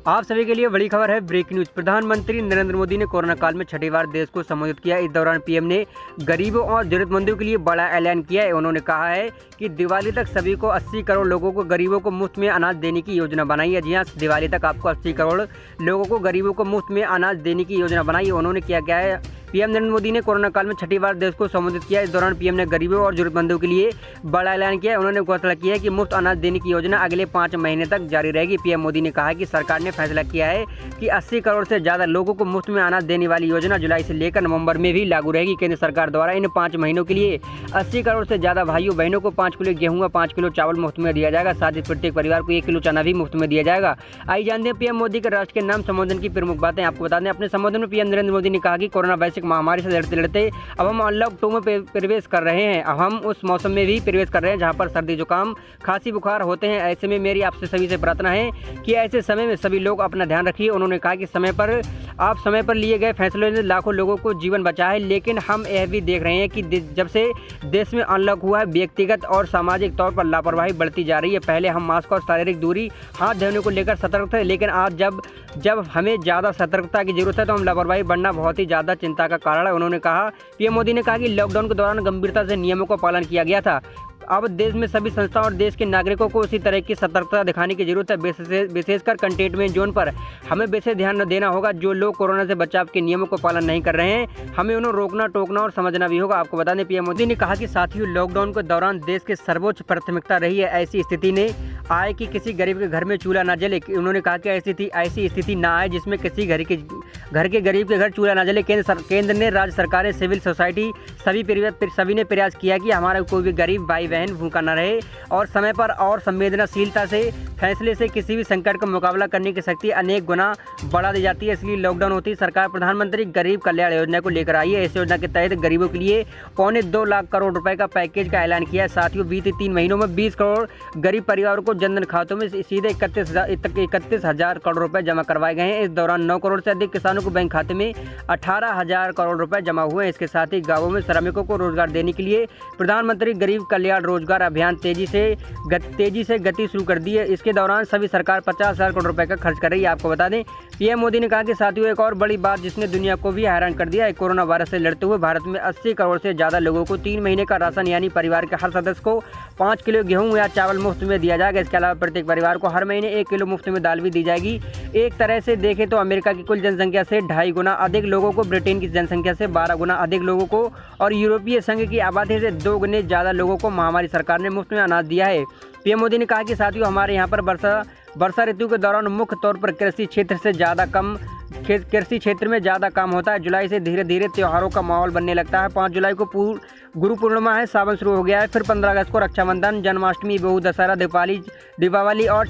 आप सभी के लिए बड़ी खबर है। Break news. प्रधानमंत्री नरेंद्र मोदी ने कोरोना काल में छठी बार देश को संबोधित किया। इस दौरान पीएम ने गरीबों और जरूरतमंदों के लिए बड़ा ऐलान किया है। उन्होंने कहा है कि दिवाली तक सभी को 80 करोड़ लोगों को गरीबों को मुफ्त में अनाज देने की योजना बनाई है। जी हाँ, दिवाली तक आपको 80 करोड़ लोगों को गरीबों को मुफ्त में अनाज देने की योजना बनाई है। उन्होंने क्या है, पीएम नरेंद्र मोदी ने कोरोना काल में छठी बार देश को संबोधित किया। इस दौरान पीएम ने गरीबों और जरूरतमंदों के लिए बड़ा ऐलान किया। उन्होंने घोषणा की है कि मुफ्त अनाज देने की योजना अगले 5 महीने तक जारी रहेगी। पीएम मोदी ने कहा कि सरकार ने फैसला किया है कि 80 करोड़ से ज़्यादा लोगों को मुफ्त में अनाज देने वाली योजना जुलाई से लेकर नवंबर में भी लागू रहेगी। केंद्र सरकार द्वारा इन 5 महीनों के लिए 80 करोड़ से ज़्यादा भाइयों बहनों को 5 किलो गेहूँ व 5 किलो चावल मुफ्त में दिया जाएगा। साथ ही प्रत्येक परिवार को 1 किलो चना भी मुफ्त में दिया जाएगा। आइए जानते हैं पीएम मोदी के राष्ट्र के नाम संबोधन की प्रमुख बातें। आपको बता दें, अपने संबोधन में पीएम नरेंद्र मोदी ने कहा कि कोरोना वैश्विक महामारी से लड़ते अब हम अनलॉक 2 में प्रवेश कर रहे हैं। अब हम उस मौसम में भी प्रवेश कर रहे हैं जहां पर सर्दी जुकाम खांसी बुखार होते हैं। ऐसे में मेरी आपसे सभी से प्रार्थना है कि ऐसे समय में सभी लोग अपना ध्यान रखिए। उन्होंने कहा कि समय पर लिए गए फैसलों ने लाखों लोगों को जीवन बचाया है, लेकिन हम यह भी देख रहे हैं कि जब से देश में अनलॉक हुआ है, व्यक्तिगत और सामाजिक तौर पर लापरवाही बढ़ती जा रही है। पहले हम मास्क और शारीरिक दूरी हाथ धोने को लेकर सतर्क थे, लेकिन आज जब हमें ज़्यादा सतर्कता की जरूरत है तो हम लापरवाही बढ़ना बहुत ही ज़्यादा चिंता का कारण है। उन्होंने कहा, पीएम मोदी ने कहा कि लॉकडाउन के दौरान गंभीरता से नियमों का पालन किया गया था। अब देश में सभी संस्थाओं और देश के नागरिकों को उसी तरह की सतर्कता दिखाने की जरूरत है। विशेषकर कंटेनमेंट जोन पर हमें विशेष ध्यान देना होगा। जो लोग कोरोना से बचाव के नियमों को पालन नहीं कर रहे हैं, हमें उन्हें रोकना, टोकना और समझना भी होगा। आपको बता दें, पीएम मोदी ने कहा कि साथियों, लॉकडाउन के दौरान देश की सर्वोच्च प्राथमिकता रही है ऐसी स्थिति ने आए कि किसी गरीब के घर में चूल्हा ना जले। उन्होंने कहा कि ऐसी स्थिति ना आए जिसमें किसी घर के गरीब के घर चूल्हा ना जले। केंद्र ने, राज्य सरकारें, सिविल सोसाइटी सभी ने प्रयास किया कि हमारा कोई भी गरीब भाई बहन भूखा न रहे और समय पर और संवेदनशीलता से फैसले से किसी भी संकट का मुकाबला करने की शक्ति अनेक गुना बढ़ा दी जाती है। इसलिए लॉकडाउन होती सरकार प्रधानमंत्री गरीब कल्याण योजना को लेकर आई है। इस योजना के तहत गरीबों के लिए 2.25 लाख करोड़ रुपए का पैकेज का ऐलान किया है। साथियों, बीते 3 महीनों में 20 करोड़ गरीब परिवारों को जनधन खातों में सीधे 31,000 करोड़ रुपए जमा करवाए गए हैं। इस दौरान 9 करोड़ से अधिक किसानों को बैंक खाते में 18,000 करोड़ रुपए जमा हुए हैं। इसके साथ ही गाँवों में श्रमिकों को रोजगार देने के लिए प्रधानमंत्री गरीब कल्याण रोजगार अभियान तेजी से गति शुरू कर दी है। इसके दौरान सभी सरकार 50,000 करोड़ रुपए का खर्च कर रही है। आपको बता दें, पीएम मोदी ने कहा कि साथियों, एक और बड़ी बात जिसने दुनिया को भी हैरान कर दिया है, कोरोना वायरस से लड़ते हुए भारत में 80 करोड़ से ज़्यादा लोगों को 3 महीने का राशन यानी परिवार के हर सदस्य को 5 किलो गेहूं या चावल मुफ्त में दिया जाएगा। इसके अलावा प्रत्येक परिवार को हर महीने 1 किलो मुफ्त में दाल भी दी जाएगी। एक तरह से देखें तो अमेरिका की कुल जनसंख्या से 2.5 गुना अधिक लोगों को, ब्रिटेन की जनसंख्या से 12 गुना अधिक लोगों को और यूरोपीय संघ की आबादी से 2 गुने ज़्यादा लोगों को महामारी सरकार ने मुफ्त में अनाज दिया है। पीएम मोदी ने कहा कि साथियों, हमारे यहाँ पर वर्षा ऋतु के दौरान मुख्य तौर पर कृषि क्षेत्र में ज़्यादा काम होता है। जुलाई से धीरे धीरे त्योहारों का माहौल बनने लगता है। 5 जुलाई को गुरु पूर्णिमा है, सावन शुरू हो गया है। फिर 15 अगस्त को रक्षाबंधन, जन्माष्टमी, बहु दशहरा, दीपावली और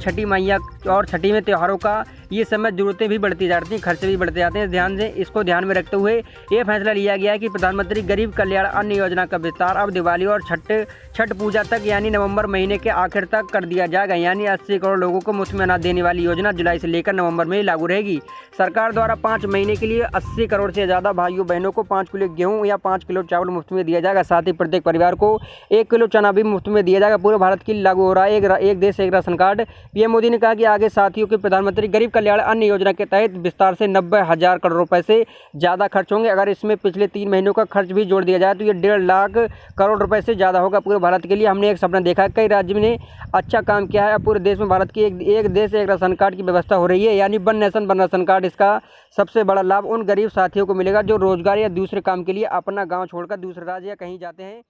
छठी में त्योहारों का ये समय जरूरतें भी बढ़ती जाती हैं, खर्चे भी बढ़ते जाते हैं। इसको ध्यान में रखते हुए ये फैसला लिया गया है कि प्रधानमंत्री गरीब कल्याण अन्न योजना का विस्तार अब दिवाली और छठ पूजा तक यानी नवंबर महीने के आखिर तक कर दिया जाएगा। यानी 80 करोड़ लोगों को मुफ्त में अनाज देने वाली योजना जुलाई से लेकर नवंबर में लागू रहेगी। सरकार द्वारा 5 महीने के लिए 80 करोड़ से ज़्यादा भाइयों बहनों को 5 किलो गेहूँ या 5 किलो चावल मुफ्त में दिया जाएगा। साथ ही प्रत्येक परिवार को 1 किलो चना भी मुफ्त में दिया जाएगा। पूरे भारत की लागू हो रहा है एक देश एक राशन कार्ड। पीएम मोदी ने कहा कि आगे साथियों के प्रधानमंत्री गरीब कल्याण अन्न योजना के तहत विस्तार से 90,000 करोड़ रुपए से ज़्यादा खर्च होंगे। अगर इसमें पिछले 3 महीनों का खर्च भी जोड़ दिया जाए तो ये 1.5 लाख करोड़ रुपए से ज़्यादा होगा पूरे भारत के लिए। हमने एक सपना देखा है, कई राज्य ने अच्छा काम किया है। अब पूरे देश में भारत की एक देश एक राशन कार्ड की व्यवस्था हो रही है, यानी one nation one ration card. इसका सबसे बड़ा लाभ उन गरीब साथियों को मिलेगा जो रोजगार या दूसरे काम के लिए अपना गाँव छोड़कर दूसरे राज्य या कहीं जाते हैं।